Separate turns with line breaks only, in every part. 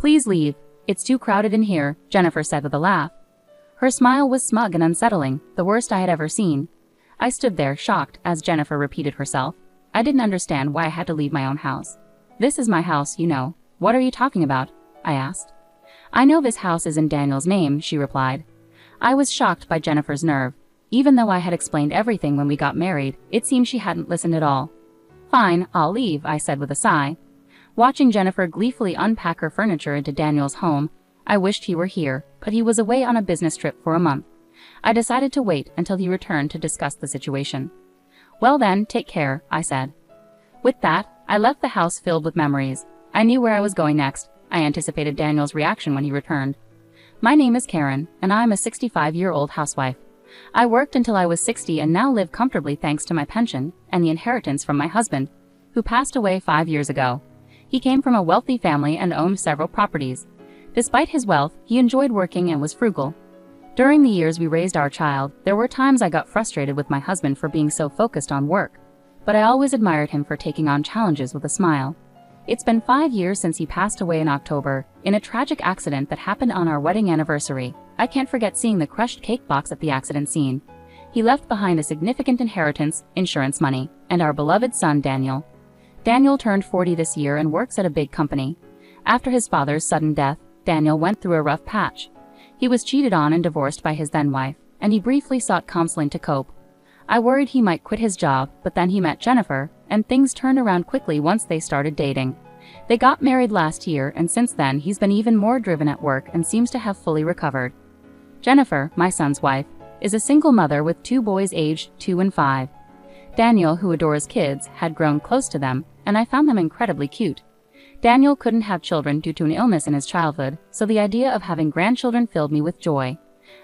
Please leave. It's too crowded in here, Jennifer said with a laugh. Her smile was smug and unsettling, the worst I had ever seen. I stood there, shocked, as Jennifer repeated herself. I didn't understand why I had to leave my own house. This is my house, you know. What are you talking about? I asked. I know this house is in Daniel's name, she replied. I was shocked by Jennifer's nerve. Even though I had explained everything when we got married, it seemed she hadn't listened at all. Fine, I'll leave, I said with a sigh. Watching Jennifer gleefully unpack her furniture into Daniel's home, I wished he were here, but he was away on a business trip for a month. I decided to wait until he returned to discuss the situation. Well then, take care, I said. With that, I left the house filled with memories. I knew where I was going next. I anticipated Daniel's reaction when he returned. My name is Karen, and I am a 65-year-old housewife. I worked until I was 60 and now live comfortably thanks to my pension and the inheritance from my husband, who passed away 5 years ago. He came from a wealthy family and owned several properties. Despite his wealth, he enjoyed working and was frugal. During the years we raised our child, there were times I got frustrated with my husband for being so focused on work, but I always admired him for taking on challenges with a smile. It's been 5 years since he passed away in October, in a tragic accident that happened on our wedding anniversary. I can't forget seeing the crushed cake box at the accident scene. He left behind a significant inheritance, insurance money, and our beloved son Daniel. Daniel turned 40 this year and works at a big company. After his father's sudden death, Daniel went through a rough patch. He was cheated on and divorced by his then-wife, and he briefly sought counseling to cope. I worried he might quit his job, but then he met Jennifer, and things turned around quickly once they started dating. They got married last year, and since then he's been even more driven at work and seems to have fully recovered. Jennifer, my son's wife, is a single mother with 2 boys aged 2 and 5. Daniel, who adores kids, had grown close to them, and I found them incredibly cute. Daniel couldn't have children due to an illness in his childhood, so the idea of having grandchildren filled me with joy.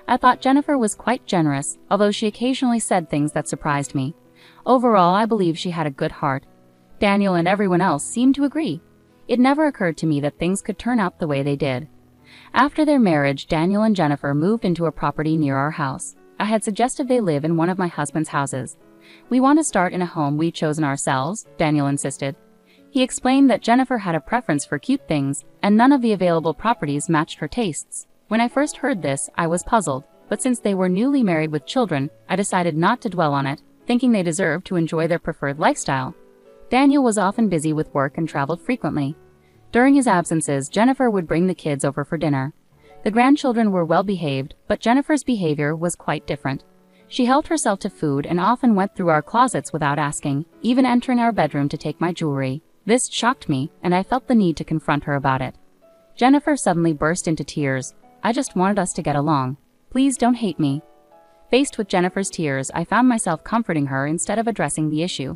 I thought Jennifer was quite generous, although she occasionally said things that surprised me. Overall, I believe she had a good heart. Daniel and everyone else seemed to agree. It never occurred to me that things could turn out the way they did. After their marriage, Daniel and Jennifer moved into a property near our house. I had suggested they live in one of my husband's houses. We want to start in a home we've chosen ourselves, Daniel insisted. He explained that Jennifer had a preference for cute things, and none of the available properties matched her tastes. When I first heard this, I was puzzled, but since they were newly married with children, I decided not to dwell on it, thinking they deserved to enjoy their preferred lifestyle. Daniel was often busy with work and traveled frequently. During his absences, Jennifer would bring the kids over for dinner. The grandchildren were well behaved, but Jennifer's behavior was quite different. She helped herself to food and often went through our closets without asking, even entering our bedroom to take my jewelry. This shocked me, and I felt the need to confront her about it. Jennifer suddenly burst into tears. I just wanted us to get along. Please don't hate me. Faced with Jennifer's tears, I found myself comforting her instead of addressing the issue.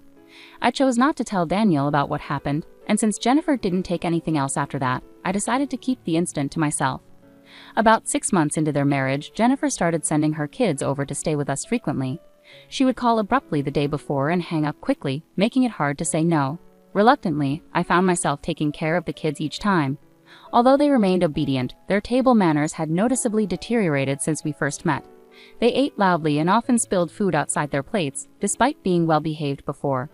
I chose not to tell Daniel about what happened, and since Jennifer didn't take anything else after that, I decided to keep the incident to myself. About 6 months into their marriage, Jennifer started sending her kids over to stay with us frequently. She would call abruptly the day before and hang up quickly, making it hard to say no. Reluctantly, I found myself taking care of the kids each time. Although they remained obedient, their table manners had noticeably deteriorated since we first met. They ate loudly and often spilled food outside their plates, despite being well behaved before.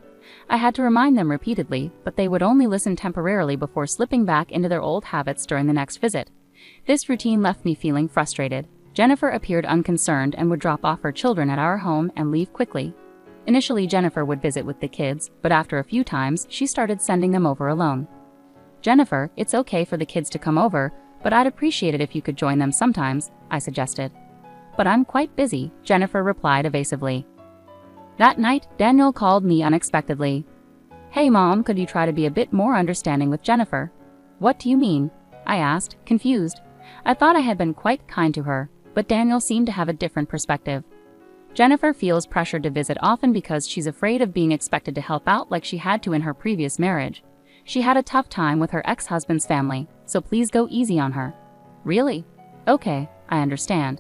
I had to remind them repeatedly, but they would only listen temporarily before slipping back into their old habits during the next visit. This routine left me feeling frustrated. Jennifer appeared unconcerned and would drop off her children at our home and leave quickly. Initially, Jennifer would visit with the kids, but after a few times, she started sending them over alone. Jennifer, it's okay for the kids to come over, but I'd appreciate it if you could join them sometimes, I suggested. But I'm quite busy, Jennifer replied evasively. That night, Daniel called me unexpectedly. Hey Mom, could you try to be a bit more understanding with Jennifer? What do you mean? I asked, confused. I thought I had been quite kind to her, but Daniel seemed to have a different perspective. Jennifer feels pressured to visit often because she's afraid of being expected to help out like she had to in her previous marriage. She had a tough time with her ex-husband's family, so please go easy on her. Really? Okay, I understand.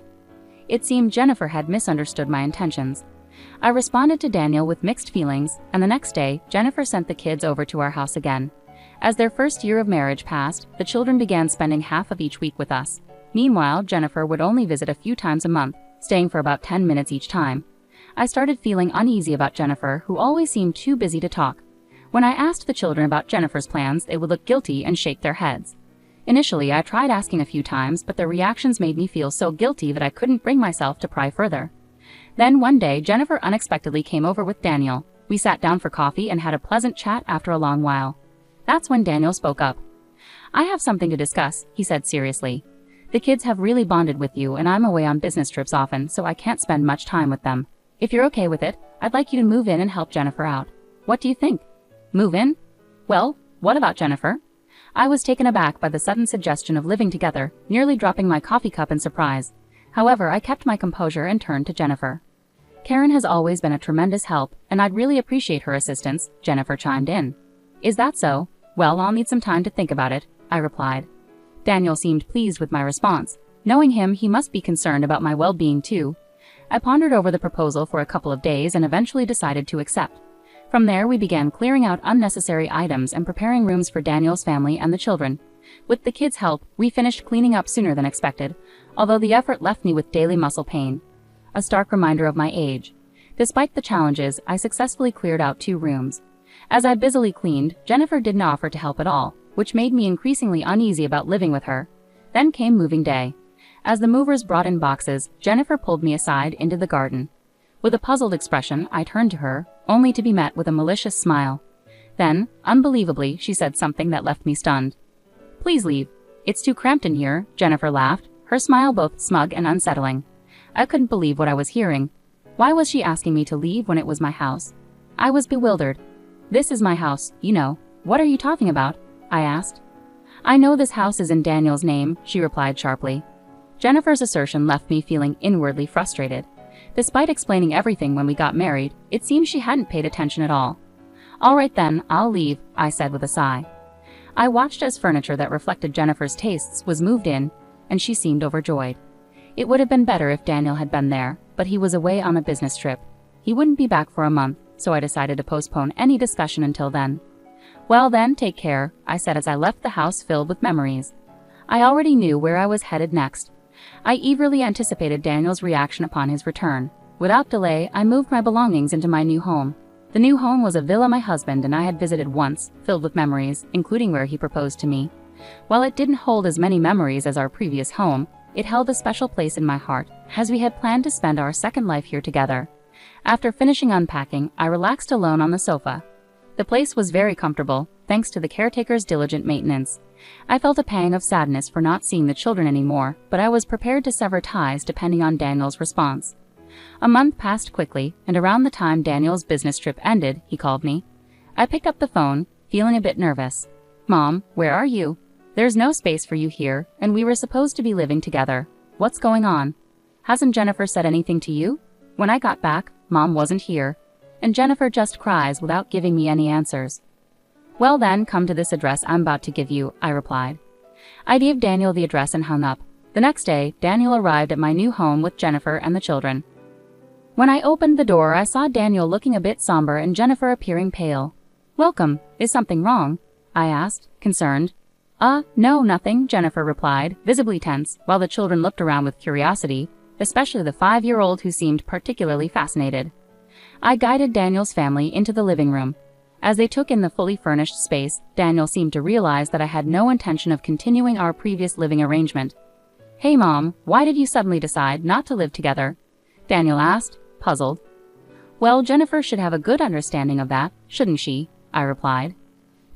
It seemed Jennifer had misunderstood my intentions. I responded to Daniel with mixed feelings, and the next day, Jennifer sent the kids over to our house again. As their first year of marriage passed, the children began spending half of each week with us. Meanwhile, Jennifer would only visit a few times a month, staying for about 10 minutes each time. I started feeling uneasy about Jennifer, who always seemed too busy to talk. When I asked the children about Jennifer's plans, they would look guilty and shake their heads. Initially, I tried asking a few times, but their reactions made me feel so guilty that I couldn't bring myself to pry further. Then one day, Jennifer unexpectedly came over with Daniel. We sat down for coffee and had a pleasant chat after a long while. That's when Daniel spoke up. "I have something to discuss," he said seriously. "The kids have really bonded with you, and I'm away on business trips often, so I can't spend much time with them. If you're okay with it, I'd like you to move in and help Jennifer out. What do you think?" "Move in? Well, what about Jennifer?" I was taken aback by the sudden suggestion of living together, nearly dropping my coffee cup in surprise. However, I kept my composure and turned to Jennifer. "Karen has always been a tremendous help, and I'd really appreciate her assistance," Jennifer chimed in. "Is that so? Well, I'll need some time to think about it," I replied. Daniel seemed pleased with my response. Knowing him, he must be concerned about my well-being too. I pondered over the proposal for a couple of days and eventually decided to accept. From there, we began clearing out unnecessary items and preparing rooms for Daniel's family and the children. With the kids' help, we finished cleaning up sooner than expected, although the effort left me with daily muscle pain. A stark reminder of my age. Despite the challenges, I successfully cleared out 2 rooms. As I busily cleaned, Jennifer didn't offer to help at all, which made me increasingly uneasy about living with her. Then came moving day. As the movers brought in boxes, Jennifer pulled me aside into the garden. With a puzzled expression, I turned to her, only to be met with a malicious smile. Then, unbelievably, she said something that left me stunned. "Please leave. It's too cramped in here," Jennifer laughed, her smile both smug and unsettling. I couldn't believe what I was hearing. Why was she asking me to leave when it was my house? I was bewildered. "This is my house, you know. What are you talking about?" I asked. "I know this house is in Daniel's name," she replied sharply. Jennifer's assertion left me feeling inwardly frustrated. Despite explaining everything when we got married, it seems she hadn't paid attention at all. "All right then, I'll leave," I said with a sigh. I watched as furniture that reflected Jennifer's tastes was moved in, and she seemed overjoyed. It would have been better if Daniel had been there, but he was away on a business trip. He wouldn't be back for a month, so I decided to postpone any discussion until then. "Well then, take care," I said as I left the house filled with memories. I already knew where I was headed next. I eagerly anticipated Daniel's reaction upon his return. Without delay, I moved my belongings into my new home. The new home was a villa my husband and I had visited once, filled with memories, including where he proposed to me. While it didn't hold as many memories as our previous home, it held a special place in my heart, as we had planned to spend our second life here together. After finishing unpacking, I relaxed alone on the sofa. The place was very comfortable, thanks to the caretaker's diligent maintenance. I felt a pang of sadness for not seeing the children anymore, but I was prepared to sever ties depending on Daniel's response. A month passed quickly, and around the time Daniel's business trip ended, he called me. I picked up the phone, feeling a bit nervous. "Mom, where are you? There's no space for you here, and we were supposed to be living together. What's going on? Hasn't Jennifer said anything to you?" When I got back, Mom wasn't here, and Jennifer just cries without giving me any answers. "Well then, come to this address I'm about to give you," I replied. I gave Daniel the address and hung up. The next day, Daniel arrived at my new home with Jennifer and the children. When I opened the door, I saw Daniel looking a bit somber and Jennifer appearing pale. "Welcome. Is something wrong?" I asked, concerned. No, nothing," Jennifer replied, visibly tense, while the children looked around with curiosity, especially the 5-year-old who seemed particularly fascinated. I guided Daniel's family into the living room. As they took in the fully furnished space, Daniel seemed to realize that I had no intention of continuing our previous living arrangement. "Hey Mom, why did you suddenly decide not to live together?" Daniel asked, puzzled. "Well, Jennifer should have a good understanding of that, shouldn't she?" I replied.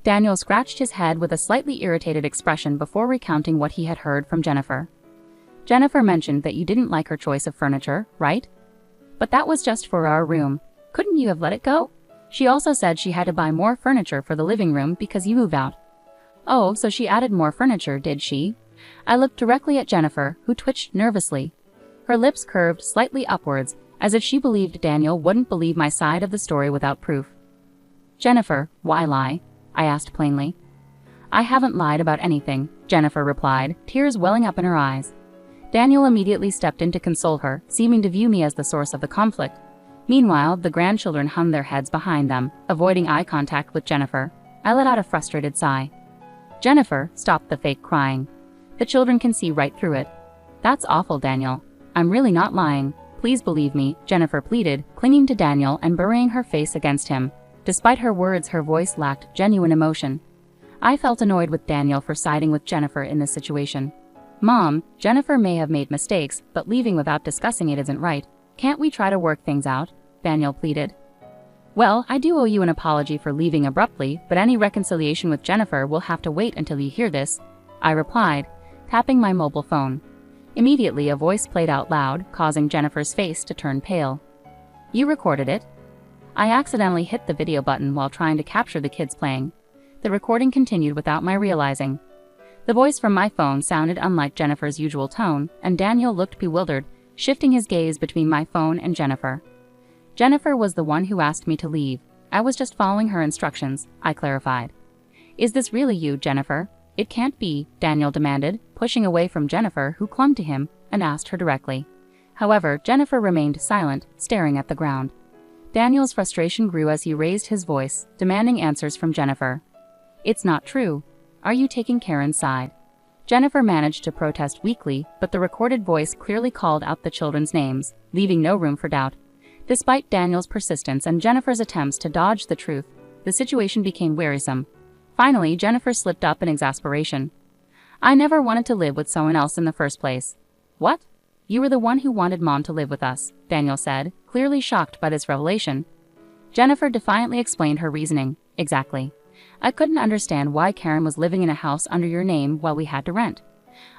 Daniel scratched his head with a slightly irritated expression before recounting what he had heard from Jennifer. "Jennifer mentioned that you didn't like her choice of furniture, right? But that was just for our room. Couldn't you have let it go? She also said she had to buy more furniture for the living room because you moved out." "Oh, so she added more furniture, did she?" I looked directly at Jennifer, who twitched nervously. Her lips curved slightly upwards, as if she believed Daniel wouldn't believe my side of the story without proof. "Jennifer, why lie?" I asked plainly. "I haven't lied about anything," Jennifer replied, tears welling up in her eyes. Daniel immediately stepped in to console her, seeming to view me as the source of the conflict. Meanwhile, the grandchildren hung their heads behind them, avoiding eye contact with Jennifer. I let out a frustrated sigh. "Jennifer, stop the fake crying. The children can see right through it." "That's awful, Daniel. I'm really not lying. Please believe me," Jennifer pleaded, clinging to Daniel and burying her face against him. Despite her words, her voice lacked genuine emotion. I felt annoyed with Daniel for siding with Jennifer in this situation. Mom, Jennifer may have made mistakes, but leaving without discussing it isn't right. Can't we try to work things out? Daniel pleaded. Well, I do owe you an apology for leaving abruptly, but any reconciliation with Jennifer will have to wait until you hear this, I replied, tapping my mobile phone. Immediately, a voice played out loud, causing Jennifer's face to turn pale. You recorded it? I accidentally hit the video button while trying to capture the kids playing. The recording continued without my realizing. The voice from my phone sounded unlike Jennifer's usual tone, and Daniel looked bewildered, shifting his gaze between my phone and Jennifer. Jennifer was the one who asked me to leave. I was just following her instructions, I clarified. Is this really you, Jennifer? It can't be, Daniel demanded, pushing away from Jennifer, who clung to him, and asked her directly. However, Jennifer remained silent, staring at the ground. Daniel's frustration grew as he raised his voice, demanding answers from Jennifer. It's not true. Are you taking Karen's side? Jennifer managed to protest weakly, but the recorded voice clearly called out the children's names, leaving no room for doubt. Despite Daniel's persistence and Jennifer's attempts to dodge the truth, the situation became wearisome. Finally, Jennifer slipped up in exasperation. I never wanted to live with someone else in the first place. What? You were the one who wanted Mom to live with us, Daniel said, clearly shocked by this revelation. Jennifer defiantly explained her reasoning. Exactly. I couldn't understand why Karen was living in a house under your name while we had to rent.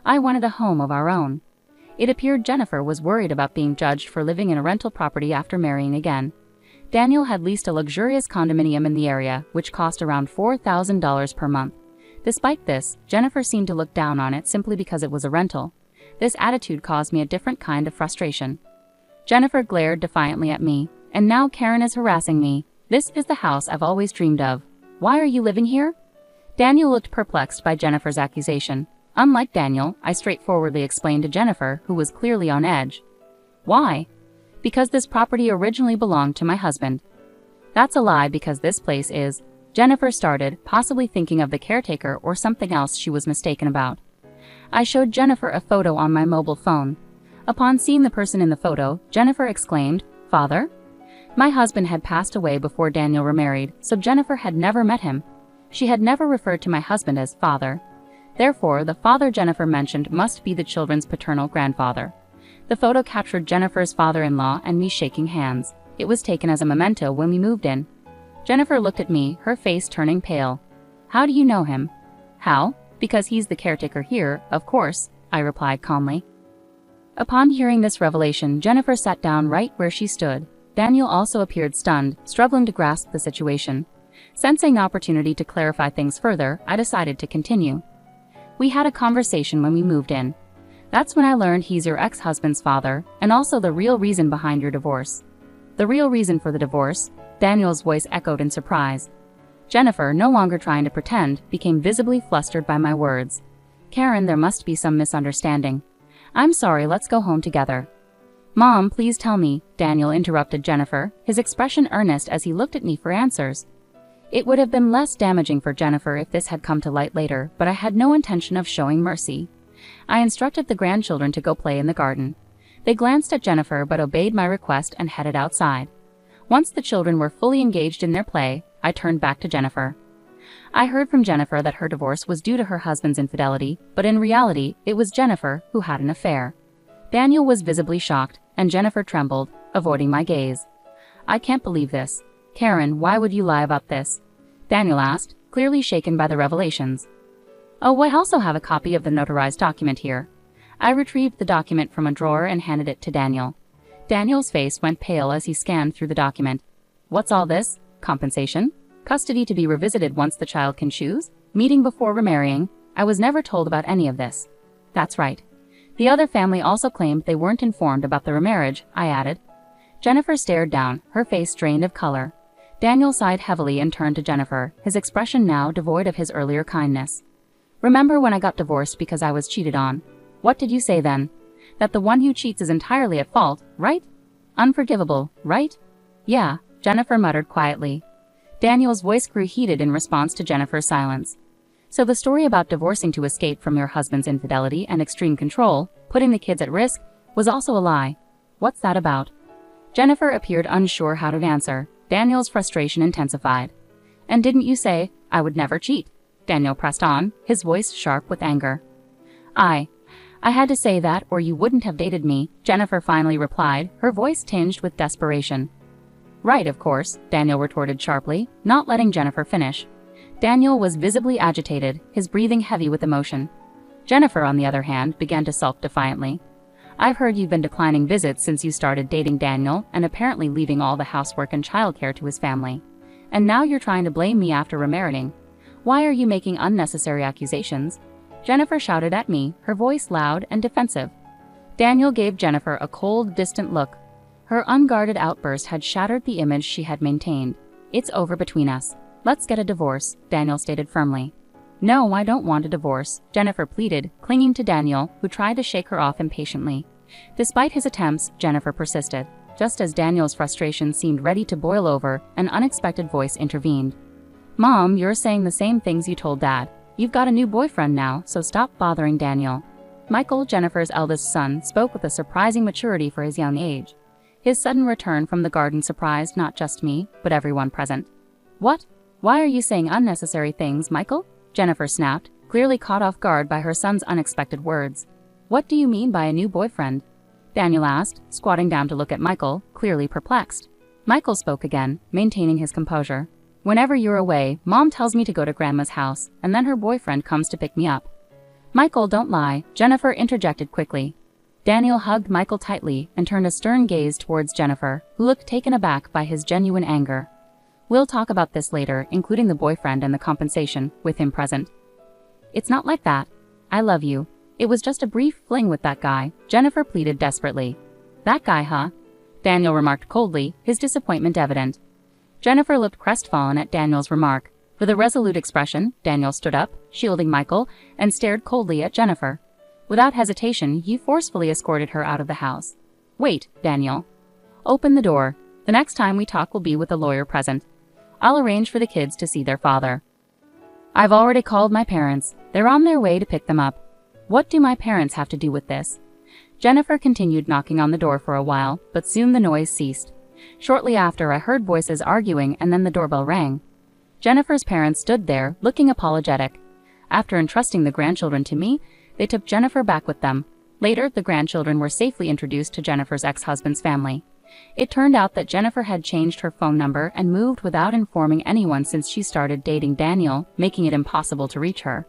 I wanted a home of our own. It appeared Jennifer was worried about being judged for living in a rental property after marrying again. Daniel had leased a luxurious condominium in the area, which cost around $4,000 per month. Despite this, Jennifer seemed to look down on it simply because it was a rental. This attitude caused me a different kind of frustration. Jennifer glared defiantly at me, and now Karen is harassing me. This is the house I've always dreamed of. Why are you living here? Daniel looked perplexed by Jennifer's accusation. Unlike Daniel, I straightforwardly explained to Jennifer, who was clearly on edge. Why? Because this property originally belonged to my husband. That's a lie because this place is, Jennifer started, possibly thinking of the caretaker or something else she was mistaken about. I showed Jennifer a photo on my mobile phone. Upon seeing the person in the photo, Jennifer exclaimed, "Father?" My husband had passed away before Daniel remarried, so Jennifer had never met him. She had never referred to my husband as father. Therefore, the father Jennifer mentioned must be the children's paternal grandfather. The photo captured Jennifer's father-in-law and me shaking hands. It was taken as a memento when we moved in. Jennifer looked at me, her face turning pale. How do you know him? How? Because he's the caretaker here, of course, I replied calmly. Upon hearing this revelation, Jennifer sat down right where she stood. Daniel also appeared stunned, struggling to grasp the situation. Sensing an opportunity to clarify things further, I decided to continue. We had a conversation when we moved in. That's when I learned he's your ex-husband's father, and also the real reason behind your divorce. The real reason for the divorce? Daniel's voice echoed in surprise. Jennifer, no longer trying to pretend, became visibly flustered by my words. Karen, there must be some misunderstanding. I'm sorry, let's go home together. Mom, please tell me, Daniel interrupted Jennifer, his expression earnest as he looked at me for answers. It would have been less damaging for Jennifer if this had come to light later, but I had no intention of showing mercy. I instructed the grandchildren to go play in the garden. They glanced at Jennifer but obeyed my request and headed outside. Once the children were fully engaged in their play, I turned back to Jennifer. I heard from Jennifer that her divorce was due to her husband's infidelity, but in reality, it was Jennifer who had an affair. Daniel was visibly shocked, and Jennifer trembled, avoiding my gaze. I can't believe this. Karen, why would you lie about this? Daniel asked, clearly shaken by the revelations. Oh, I also have a copy of the notarized document here. I retrieved the document from a drawer and handed it to Daniel. Daniel's face went pale as he scanned through the document. What's all this? Compensation? Custody to be revisited once the child can choose? Meeting before remarrying? I was never told about any of this. That's right. The other family also claimed they weren't informed about the remarriage, I added. Jennifer stared down, her face drained of color. Daniel sighed heavily and turned to Jennifer, his expression now devoid of his earlier kindness. Remember when I got divorced because I was cheated on? What did you say then? That the one who cheats is entirely at fault, right? Unforgivable, right? Yeah, Jennifer muttered quietly. Daniel's voice grew heated in response to Jennifer's silence. So the story about divorcing to escape from your husband's infidelity and extreme control, putting the kids at risk, was also a lie. What's that about? Jennifer appeared unsure how to answer. Daniel's frustration intensified. And didn't you say, I would never cheat? Daniel pressed on, his voice sharp with anger. I had to say that or you wouldn't have dated me, Jennifer finally replied, her voice tinged with desperation. Right, of course, Daniel retorted sharply, not letting Jennifer finish. Daniel was visibly agitated, his breathing heavy with emotion. Jennifer, on the other hand, began to sulk defiantly. I've heard you've been declining visits since you started dating Daniel and apparently leaving all the housework and childcare to his family. And now you're trying to blame me after remarrying. Why are you making unnecessary accusations? Jennifer shouted at me, her voice loud and defensive. Daniel gave Jennifer a cold, distant look. Her unguarded outburst had shattered the image she had maintained. It's over between us. Let's get a divorce, Daniel stated firmly. No, I don't want a divorce, Jennifer pleaded, clinging to Daniel, who tried to shake her off impatiently. Despite his attempts, Jennifer persisted. Just as Daniel's frustration seemed ready to boil over, an unexpected voice intervened. Mom, you're saying the same things you told Dad. You've got a new boyfriend now, so stop bothering Daniel. Michael, Jennifer's eldest son, spoke with a surprising maturity for his young age. His sudden return from the garden surprised not just me, but everyone present. What? Why are you saying unnecessary things, Michael? Jennifer snapped, clearly caught off guard by her son's unexpected words. What do you mean by a new boyfriend? Daniel asked, squatting down to look at Michael, clearly perplexed. Michael spoke again, maintaining his composure. Whenever you're away, Mom tells me to go to Grandma's house, and then her boyfriend comes to pick me up. Michael, don't lie, Jennifer interjected quickly. Daniel hugged Michael tightly and turned a stern gaze towards Jennifer, who looked taken aback by his genuine anger. We'll talk about this later, including the boyfriend and the compensation, with him present. It's not like that. I love you. It was just a brief fling with that guy, Jennifer pleaded desperately. That guy, huh? Daniel remarked coldly, his disappointment evident. Jennifer looked crestfallen at Daniel's remark. With a resolute expression, Daniel stood up, shielding Michael, and stared coldly at Jennifer. Without hesitation, he forcefully escorted her out of the house. Wait, Daniel. Open the door. The next time we talk will be with a lawyer present. I'll arrange for the kids to see their father. I've already called my parents. They're on their way to pick them up. What do my parents have to do with this? Jennifer continued knocking on the door for a while, but soon the noise ceased. Shortly after, I heard voices arguing and then the doorbell rang. Jennifer's parents stood there, looking apologetic. After entrusting the grandchildren to me, they took Jennifer back with them. Later, the grandchildren were safely introduced to Jennifer's ex-husband's family. It turned out that Jennifer had changed her phone number and moved without informing anyone since she started dating Daniel, making it impossible to reach her.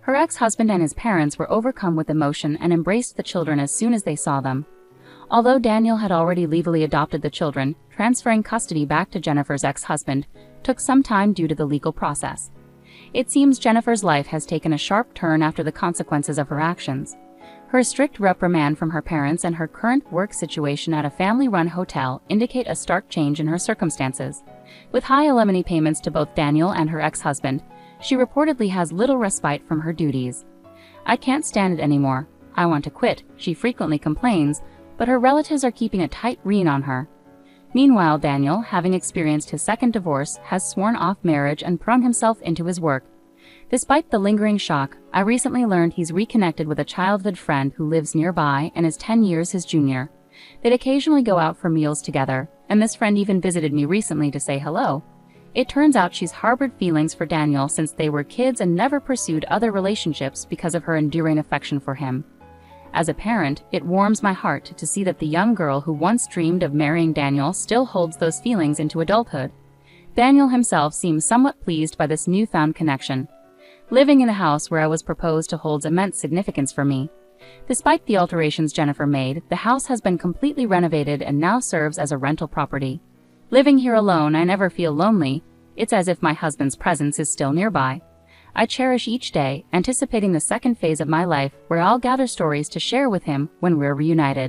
Her ex-husband and his parents were overcome with emotion and embraced the children as soon as they saw them. Although Daniel had already legally adopted the children, transferring custody back to Jennifer's ex-husband took some time due to the legal process. It seems Jennifer's life has taken a sharp turn after the consequences of her actions. Her strict reprimand from her parents and her current work situation at a family-run hotel indicate a stark change in her circumstances. With high alimony payments to both Daniel and her ex-husband, she reportedly has little respite from her duties. I can't stand it anymore. I want to quit, she frequently complains, but her relatives are keeping a tight rein on her. Meanwhile, Daniel, having experienced his second divorce, has sworn off marriage and thrown himself into his work. Despite the lingering shock, I recently learned he's reconnected with a childhood friend who lives nearby and is 10 years his junior. They'd occasionally go out for meals together, and this friend even visited me recently to say hello. It turns out she's harbored feelings for Daniel since they were kids and never pursued other relationships because of her enduring affection for him. As a parent, it warms my heart to see that the young girl who once dreamed of marrying Daniel still holds those feelings into adulthood. Daniel himself seems somewhat pleased by this newfound connection. Living in the house where I was proposed to holds immense significance for me. Despite the alterations Jennifer made, the house has been completely renovated and now serves as a rental property. Living here alone, I never feel lonely. It's as if my husband's presence is still nearby. I cherish each day, anticipating the second phase of my life where I'll gather stories to share with him when we're reunited.